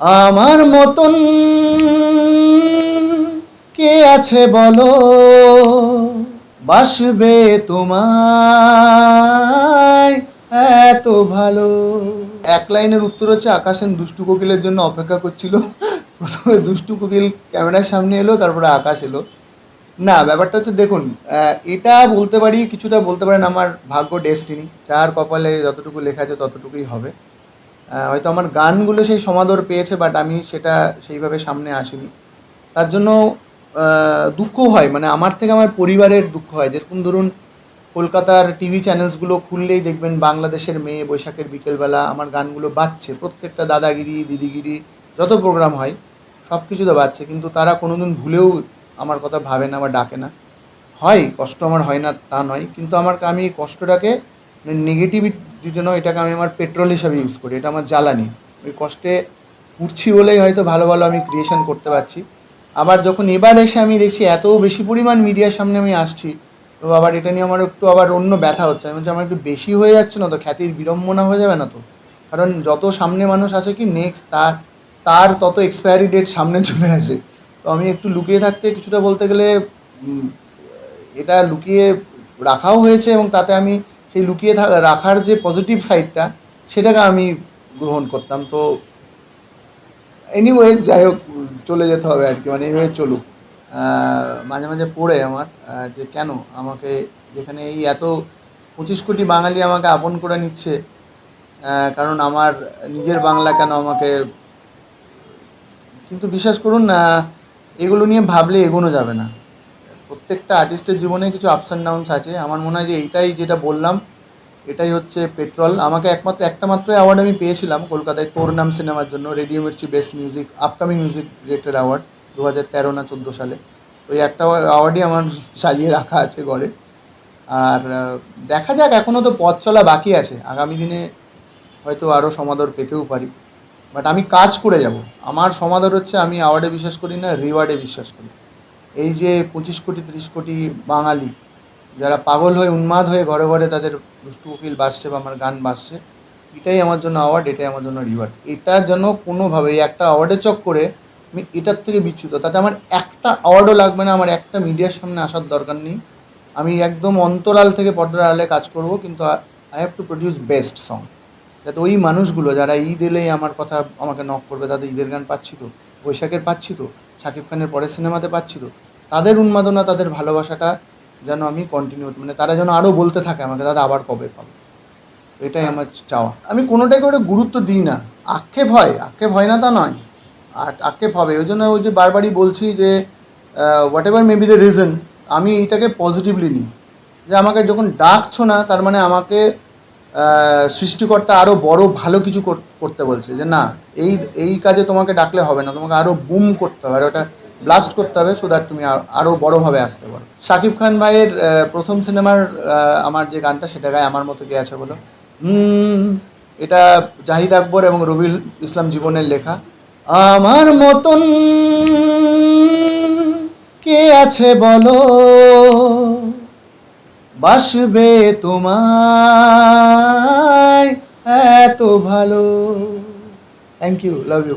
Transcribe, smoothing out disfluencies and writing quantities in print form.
আমার মতন কে আছে বলো, বাসবে তোমায় এত ভালো। এক লাইনের উত্তর হচ্ছে আকাশের দুষ্টু কোকিলের জন্য অপেক্ষা করছিল। প্রথমে দুষ্টু কোকিল ক্যামেরার সামনে এলো, তারপরে আকাশ এলো। না, ব্যাপারটা হচ্ছে দেখুন, এটা বলতে পারি, কিছুটা বলতে পারেন আমার ভাগ্য, ডেস্টিনি। যার কপালে যতটুকু লেখা আছে ততটুকুই হবে। হয়তো আমার গানগুলো সেই সমাদর পেয়েছে, বাট আমি সেটা সেইভাবে সামনে আসিনি। তার জন্য দুঃখও হয়, মানে আমার থেকে আমার পরিবারের দুঃখ হয়। যেরকম ধরুন, কলকাতার টিভি চ্যানেলসগুলো খুললেই দেখবেন বাংলাদেশের মেয়ে বৈশাখের বিকেলবেলা আমার গানগুলো বাজছে। প্রত্যেকটা দাদাগিরি, দিদিগিরি যত প্রোগ্রাম হয় সব কিছুতে বাজছে, কিন্তু তারা কোনোদিন ভুলেও আমার কথা ভাবে না বা ডাকে না। হয়, কষ্ট আমার হয় না তা নয়, কিন্তু আমি এই কষ্টটাকে নেগেটিভিটির জন্য এটাকে আমি আমার পেট্রোল হিসাবে ইউজ করি। এটা আমার জ্বালানি। ওই কষ্টে উঠছি বলেই হয়তো ভালো ভালো আমি ক্রিয়েশন করতে পারছি। আবার যখন এবার এসে আমি দেখছি এত বেশি পরিমাণ মিডিয়ার সামনে আমি আসছি, তো আবার এটা নিয়ে আমার একটু আবার অন্য ব্যথা হচ্ছে। আমি বলছি আমার একটু বেশি হয়ে যাচ্ছে না তো, খ্যাতির বিড়ম্বনা হয়ে যাবে না তো? কারণ যত সামনে মানুষ আসে কি নেক্সট তার তার তত এক্সপায়ারি ডেট সামনে চলে আসে। তো আমি একটু লুকিয়ে থাকতে কিছুটা বলতে গেলে এটা লুকিয়ে রাখাও হয়েছে, এবং তাতে আমি সেই লুকিয়ে রাখার যে পজিটিভ সাইডটা সেটাকে আমি গ্রহণ করতাম। তো এনিওয়েজ, যাই হোক, চলে যেতে হবে আর কি, মানে এইভাবে চলুক। মাঝে মাঝে পড়ে আমার যে কেন আমাকে, যেখানে এই এত 25 কোটি বাঙালি আমাকে আপন করে নিচ্ছে, কারণ আমার নিজের বাংলা কেন আমাকে। কিন্তু বিশ্বাস করুন না, এগুলো নিয়ে ভাবলে এগোনো যাবে না। প্রত্যেকটা আর্টিস্টের জীবনে কিছু আপস অ্যান্ড ডাউনস আছে। আমার মনে হয় যে এইটাই যেটা বললাম, এটাই হচ্ছে পেট্রোল। আমাকে একটা মাত্র অ্যাওয়ার্ড আমি পেয়েছিলাম কলকাতায় তোর নাম সিনেমার জন্য, radio Mirchi best music upcoming music director award 2013 না 14 সালে। ওই একটা অ্যাওয়ার্ডই আমার সাজিয়ে রাখা আছে ঘরে। আর দেখা যাক, এখনও তো পথ চলা বাকি আছে। আগামী দিনে হয়তো আরও সমাদর পেতেও পারি, বাট আমি কাজ করে যাব। আমার সমাদর হচ্ছে, আমি অ্যাওয়ার্ডে বিশ্বাস করি না, রিওয়ার্ডে বিশ্বাস করি। এই যে 25 কোটি 30 কোটি বাঙালি যারা পাগল হয়ে উন্মাদ হয়ে ঘরে ঘরে তাদের দুষ্টু কোকিল বাজছে বা আমার গান বাজছে, এটাই আমার জন্য অ্যাওয়ার্ড, এটাই আমার জন্য রিওয়ার্ড। এটা যেন কোনোভাবে এই একটা অ্যাওয়ার্ডের চক্করে আমি এটার থেকে বিচ্যুত, তাতে আমার একটা অ্যাওয়ার্ডও লাগবে না, আমার একটা মিডিয়ার সামনে আসার দরকার নেই। আমি একদম অন্তরাল থেকে পর্দার আড়ালে কাজ করব, কিন্তু I have to produce best song, যাতে ওই মানুষগুলো যারা ঈদ এলেই আমার কথা আমাকে নক করবে, তাদের ঈদের গান পাচ্ছি তো, বৈশাখের পাচ্ছি তো, শাকিব খানের পরের সিনেমাতে পাচ্ছি তো, তাদের উন্মাদনা, তাদের ভালোবাসাটা যেন আমি কন্টিনিউ, মানে তারা যেন আরও বলতে থাকে আমাকে, দাদা আবার কবে পাবো। এটাই আমার চাওয়া। আমি কোনোটাই করে গুরুত্ব দিই না। আক্ষেপ হয় না তা নয়, আর আক্ষেপ হবে। ওই জন্য ওই যে বারবারই বলছি যে what ever may be the reason, আমি এইটাকে পজিটিভলি নিই। যে আমাকে যখন ডাকছো না, তার মানে আমাকে সৃষ্টিকর্তা আরও বড় ভালো কিছু করতে বলছে, যে না, এই এই কাজে তোমাকে ডাকলে হবে না, তোমাকে আরও বুম করতে হবে, আর ওটা ব্লাস্ট করতে হবে, সো দ্যাট তুমি আরও বড়োভাবে আসতে পারো। শাকিব খান ভাইয়ের প্রথম সিনেমার আমার যে গানটা, সেটা গায়ে আমার মতো কে আছে বলো। এটা জাহিদ আকবর এবং রবিউল ইসলাম জীবনের লেখা। আমার মতন কে আছে বলো, বাসবে তোমায় এত ভালো। Thank you, love you.